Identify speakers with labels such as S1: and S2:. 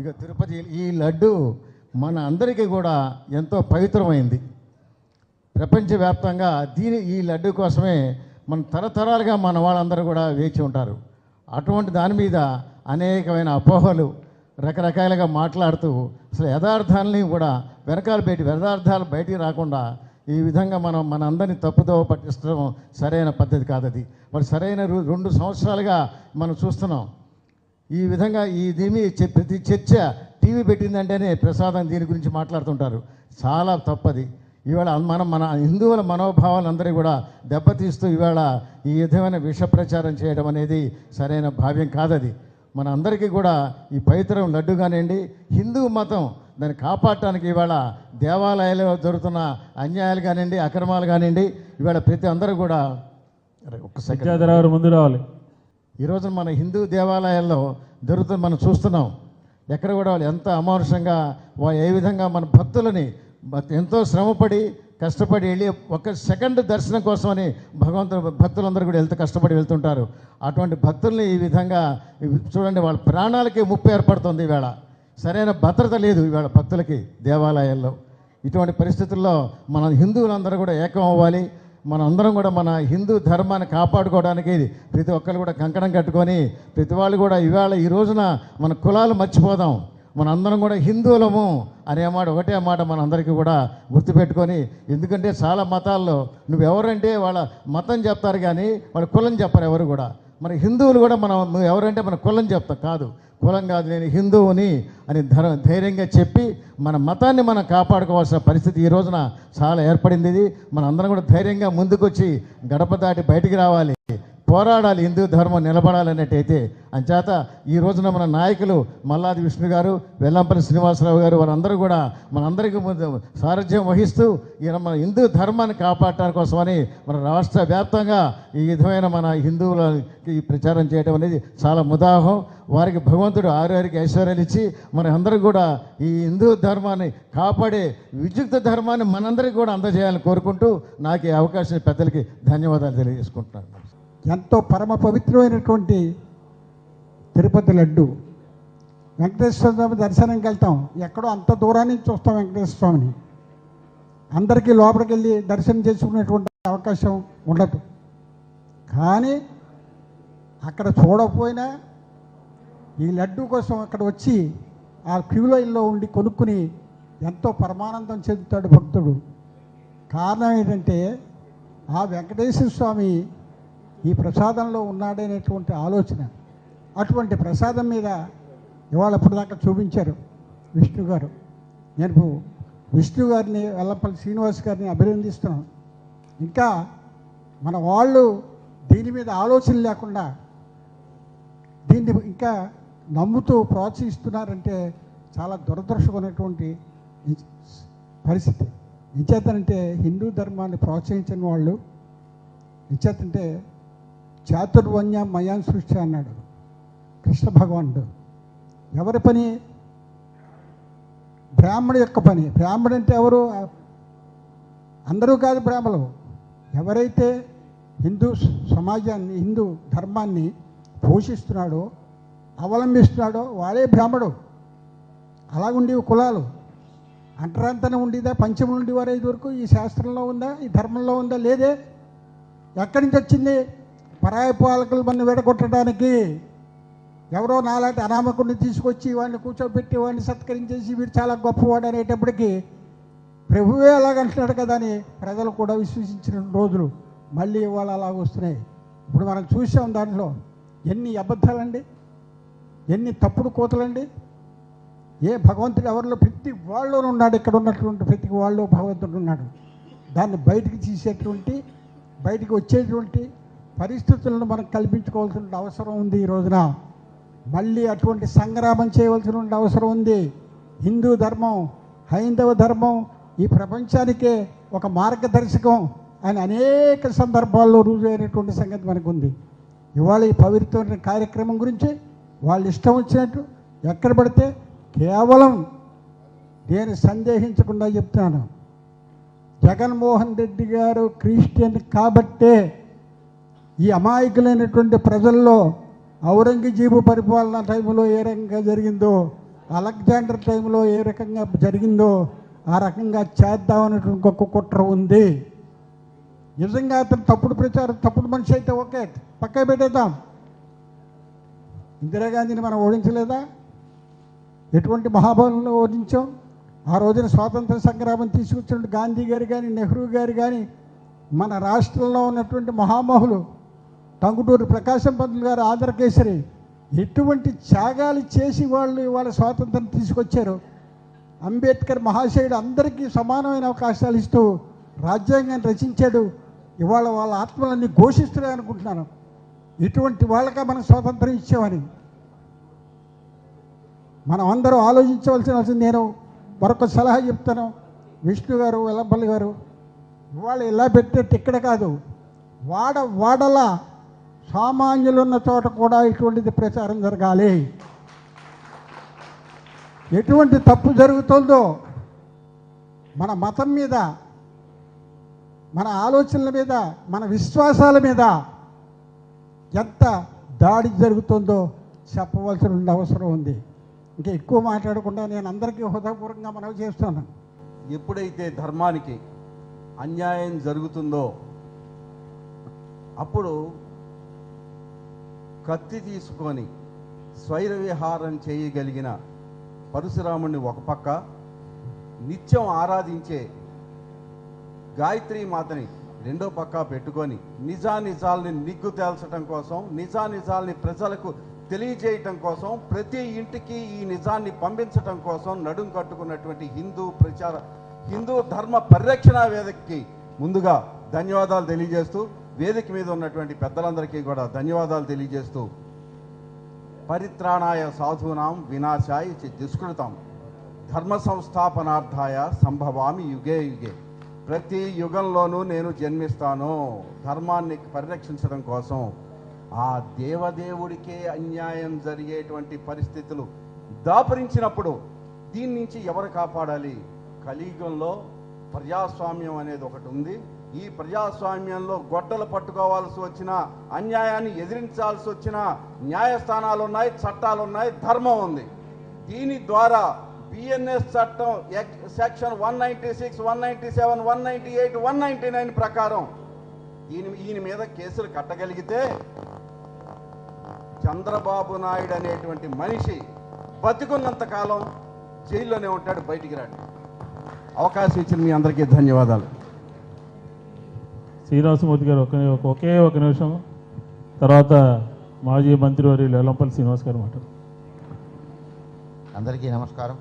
S1: ఇక తిరుపతి ఈ లడ్డు మన అందరికీ కూడా ఎంతో పవిత్రమైంది. ప్రపంచవ్యాప్తంగా ఈ లడ్డు కోసమే మన తరతరాలుగా మన వాళ్ళందరూ కూడా వేచి ఉంటారు. అటువంటి దాని మీద అనేకమైన అపోహలు రకరకాలుగా మాట్లాడుతూ అసలు యథార్థాలని కూడా యథార్థాలు బయటికి రాకుండా ఈ విధంగా మన అందరినీ తప్పుదోవ పట్టించడం సరైన పద్ధతి కాదు. అది మరి సరైన 2 సంవత్సరాలుగా మనం చూస్తున్నాం. ఈ విధంగా దీని ప్రతి చర్చ టీవీ పెట్టిందంటేనే ప్రసాదం దీని గురించి మాట్లాడుతుంటారు. చాలా తప్పది. ఇవాళ మన హిందువుల మనోభావాలందరూ కూడా దెబ్బతీస్తూ ఇవాళ ఈ విధమైన విష ప్రచారం చేయడం అనేది సరైన భావ్యం కాదది. మన అందరికీ కూడా ఈ పవిత్రం లడ్డు కానివ్వండి, హిందూ మతం దాన్ని కాపాడటానికి ఇవాళ దేవాలయాల్లో జరుగుతున్న అన్యాయాలు కానివ్వండి, అక్రమాలు కానివ్వండి, ఇవాళ ప్రతి అందరూ కూడా
S2: ముందు రావాలి.
S1: ఈరోజు మన హిందూ దేవాలయాల్లో జరుగుతుంది మనం చూస్తున్నాం. ఎక్కడ కూడా వాళ్ళు ఎంత అమానుషంగా ఏ విధంగా మన భక్తులని ఎంతో శ్రమపడి కష్టపడి వెళ్ళి 1 సెకండ్ దర్శనం కోసమని భక్తులందరూ కూడా కష్టపడి వెళ్తుంటారు. అటువంటి భక్తుల్ని ఈ విధంగా చూడండి, వాళ్ళ ప్రాణాలకి ముప్పు ఏర్పడుతుంది. ఈవేళ సరైన భద్రత లేదు ఈవేళ భక్తులకి దేవాలయాల్లో. ఇటువంటి పరిస్థితుల్లో మన హిందువులందరూ కూడా ఏకం అవ్వాలి. మన అందరం కూడా మన హిందూ ధర్మాన్ని కాపాడుకోవడానికి ప్రతి ఒక్కరు కూడా కంకణం కట్టుకొని ప్రతి వాళ్ళు కూడా ఈ రోజున మన కులాలు మర్చిపోదాం, మన అందరం కూడా హిందువులము అనే మాట ఒకటే మాట మన అందరికీ కూడా గుర్తుపెట్టుకొని, ఎందుకంటే చాలా మతాల్లో నువ్వెవరంటే వాళ్ళ మతం చెప్తారు కానీ వాళ్ళ కులం చెప్పరు ఎవరు కూడా. మరి హిందువులు కూడా నువ్వు ఎవరంటే మన కులం చెప్తా కాదు, కులం కాదు, నేను హిందువుని అని ధైర్యంగా చెప్పి మన మతాన్ని మనం కాపాడుకోవాల్సిన పరిస్థితి ఈ రోజున చాలా ఏర్పడింది. ఇది మన అందరం కూడా ధైర్యంగా ముందుకొచ్చి గడప దాటి బయటికి రావాలి, పోరాడాలి, హిందూ ధర్మం నిలబడాలన్నట్టయితే. అంచేత ఈ రోజున మన నాయకులు మల్లాది విష్ణు గారు, వెల్లంపల్లి శ్రీనివాసరావు గారు వారందరూ కూడా మనందరికీ ముందు సారథ్యం వహిస్తూ మన హిందూ ధర్మాన్ని కాపాడటానికి కోసమని మన రాష్ట్ర వ్యాప్తంగా ఈ విధమైన మన హిందువులకి ప్రచారం చేయడం అనేది చాలా ముదాహం. వారికి భగవంతుడు ఆరోగ్యానికి ఐశ్వర్యాలు ఇచ్చి మన అందరూ కూడా ఈ హిందూ ధర్మాన్ని కాపాడే విద్యుక్త ధర్మాన్ని మనందరికీ కూడా అందజేయాలని కోరుకుంటూ నాకు ఈ అవకాశం పెద్దలకి ధన్యవాదాలు తెలియజేసుకుంటున్నాను.
S3: ఎంతో పరమ పవిత్రమైనటువంటి తిరుపతి లడ్డు. వెంకటేశ్వర స్వామి దర్శనంకి వెళ్తాం, ఎక్కడో అంత దూరాన్ని చూస్తాం వెంకటేశ్వర స్వామిని. అందరికీ లోపలికి వెళ్ళి దర్శనం చేసుకునేటువంటి అవకాశం ఉండదు. కానీ అక్కడ చూడకపోయినా ఈ లడ్డు కోసం అక్కడ వచ్చి ఆ క్యూ లైన్లో ఉండి కొనుక్కుని ఎంతో పరమానందం చెందుతాడు భక్తుడు. కారణం ఏంటంటే ఆ వెంకటేశ్వర స్వామి ఈ ప్రసాదంలో ఉన్నాడనేటువంటి ఆలోచన. అటువంటి ప్రసాదం మీద ఇవాళ ఇప్పుడు దాకా చూపించారు విష్ణు గారు. నేను విష్ణు గారిని, వెల్లంపల్లి శ్రీనివాస్ గారిని అభినందిస్తున్నాను. ఇంకా మన వాళ్ళు దీని మీద ఆలోచన లేకుండా దీన్ని ఇంకా నమ్ముతూ ప్రోత్సహిస్తున్నారంటే చాలా దురదృష్టమైనటువంటి పరిస్థితి. నిచేతనంటే హిందూ ధర్మాన్ని ప్రోత్సహించిన వాళ్ళు, నిచేతంటే చాతుర్వర్ణ్య మయాన్ సృష్టి అన్నాడు కృష్ణ భగవానుడు. ఎవరి పని? బ్రాహ్మణు యొక్క పని. బ్రాహ్మణుడు అంటే ఎవరు? అందరూ కాదు బ్రాహ్మణులు. ఎవరైతే హిందూ సమాజాన్ని, హిందూ ధర్మాన్ని పోషిస్తున్నాడో, అవలంబిస్తున్నాడో వాడే బ్రాహ్మడు. అలాగుండేవి కులాలు. అంటరాంతరం ఉండేదా? పంచములు ఉండేవారు ఇదివరకు. ఈ శాస్త్రంలో ఉందా? ఈ ధర్మంలో ఉందా? లేదే. ఎక్కడి నుంచి వచ్చింది? పరాయి పాలకులు మన విడగొట్టడానికి ఎవరో నాలాంటి అనామకుడిని తీసుకొచ్చి వాడిని కూర్చోబెట్టి వాడిని సత్కరించేసి వీడు చాలా గొప్పవాడు అనేటప్పటికీ ప్రభువే అలాగంటున్నాడు కదా అని ప్రజలు కూడా విశ్వసించిన రోజులు మళ్ళీ ఇవాళ అలాగ వస్తున్నాయి. ఇప్పుడు మనం చూసాం దాంట్లో ఎన్ని అబద్ధాలండి, ఎన్ని తప్పుడు కోతలండి. ఏ భగవంతుడు ఎవరిలో ప్రతి వాళ్ళలో ఉన్నాడు. ఇక్కడ ఉన్నటువంటి ప్రతి వాళ్ళు భగవంతుడు ఉన్నాడు. దాన్ని బయటికి తీసేటువంటి, బయటికి వచ్చేటువంటి పరిస్థితులను మనం కల్పించుకోవాల్సిన అవసరం ఉంది. ఈ రోజున మళ్ళీ అటువంటి సంగ్రామం చేయవలసిన అవసరం ఉంది. హిందూ ధర్మం, హైందవ ధర్మం ఈ ప్రపంచానికే ఒక మార్గదర్శకం అని అనేక సందర్భాల్లో రుజువైనటువంటి సంగతి మనకు ఉంది. ఇవాళ ఈ పవిత్రమైన కార్యక్రమం గురించి వాళ్ళు ఇష్టం వచ్చినట్టు ఎక్కడ పడితే కేవలం నేను సందేహించకుండా చెప్తున్నాను, జగన్మోహన్ రెడ్డి గారు క్రిస్టియన్ కాబట్టే ఈ అమాయకులైనటువంటి ప్రజల్లో ఔరంగజేబు పరిపాలన టైంలో ఏ రకంగా జరిగిందో అలెగ్జాండర్ టైంలో ఏ రకంగా జరిగిందో ఆ రకంగా చేద్దామనేటువంటి గొప్ప కుట్ర ఉంది. నిజంగా అతను తప్పుడు ప్రచారం, తప్పుడు మనిషి అయితే ఓకే, పక్క పెట్టేద్దాం. ఇందిరాగాంధీని మనం ఓడించలేదా? ఎటువంటి మహాబలంలో ఓడించాం? ఆ రోజున స్వాతంత్ర సంగ్రామం తీసుకొచ్చినటువంటి గాంధీ గారు కానీ, నెహ్రూ గారు కానీ, మన రాష్ట్రంలో ఉన్నటువంటి మహామహులు టంగుటూరి ప్రకాశం పంతులు గారు, ఆంధ్రకేసరి, ఎటువంటి త్యాగాలు చేసి వాళ్ళు ఇవాళ స్వాతంత్రం తీసుకొచ్చారు. అంబేద్కర్ మహాశయుడు అందరికీ సమానమైన అవకాశాలు ఇస్తూ రాజ్యాంగాన్ని రచించాడు. ఇవాళ వాళ్ళ ఆత్మలన్నీ ఘోషిస్తున్నాయి అనుకుంటున్నాను. ఇటువంటి వాళ్ళకే మనం స్వాతంత్రం ఇచ్చామని మనం అందరూ ఆలోచించవలసిన నేను మరొక సలహా చెప్తాను. విష్ణు గారు, వెల్లంపల్లి గారు, ఇవాళ ఇలా పెట్టేట్టు ఇక్కడ కాదు, వాడలా సామాన్యులు ఉన్న చోట కూడా ఇటువంటిది ప్రచారం జరగాలి. ఎటువంటి తప్పు జరుగుతుందో మన మతం మీద, మన ఆలోచనల మీద, మన విశ్వాసాల మీద ఎంత దాడి జరుగుతుందో చెప్పవలసిన అవసరం ఉంది. ఇంకా ఎక్కువ మాట్లాడకుండా నేను అందరికీ హృదయపూర్వకంగా మనవి చేస్తున్నాను.
S4: ఎప్పుడైతే ధర్మానికి అన్యాయం జరుగుతుందో అప్పుడు కత్తి తీసుకొని స్వైర విహారం చేయగలిగిన పరశురాముడిని ఒక పక్క, నిత్యం ఆరాధించే గాయత్రీ మాతని రెండో పక్క పెట్టుకొని నిజానిజాలని నిగ్గు తేల్చడం కోసం, నిజానిజాలని ప్రజలకు తెలియజేయటం కోసం, ప్రతి ఇంటికి ఈ నిజాన్ని పంపించటం కోసం నడుం కట్టుకున్నటువంటి హిందూ ధర్మ పరిరక్షణ వేదికకి ముందుగా ధన్యవాదాలు తెలియజేస్తూ, వేదిక మీద ఉన్నటువంటి పెద్దలందరికీ కూడా ధన్యవాదాలు తెలియజేస్తూ, పరిత్రాణాయ సాధూనాం వినాశాయ దుష్కృతం ధర్మ సంస్థాపనార్థాయ సంభవామి యుగే యుగే. ప్రతి యుగంలోనూ నేను జన్మిస్తాను ధర్మాన్ని పరిరక్షించడం కోసం. ఆ దేవదేవుడికే అన్యాయం జరిగేటువంటి పరిస్థితులు దాపరించినప్పుడు దీని నుంచి ఎవరు కాపాడాలి? కలియుగంలో ప్రజాస్వామ్యం అనేది ఒకటి ఉంది. ఈ ప్రజాస్వామ్యంలో గొడ్డలు పట్టుకోవాల్సి వచ్చిన, అన్యాయాన్ని ఎదిరించాల్సి వచ్చిన న్యాయస్థానాలు ఉన్నాయి, చట్టాలు ఉన్నాయి, ధర్మం ఉంది. దీని ద్వారా బిఎన్ఎస్ చట్టం సెక్షన్ 196, 197, 198, 199 ప్రకారం ఈయన మీద కేసులు కట్టగలిగితే చంద్రబాబు నాయుడు అనేటువంటి మనిషి బతికున్నంత కాలం జైల్లోనే ఉంటాడు, బయటికి రాడు. అవకాశం ఇచ్చిన మీ అందరికీ ధన్యవాదాలు.
S2: శ్రీనివాసమూర్తి గారు ఒకే ఒక నిమిషం, తర్వాత మాజీ మంత్రివర్యులు వెల్లంపల్లి శ్రీనివాస్ గారు మాట.
S5: అందరికీ నమస్కారం.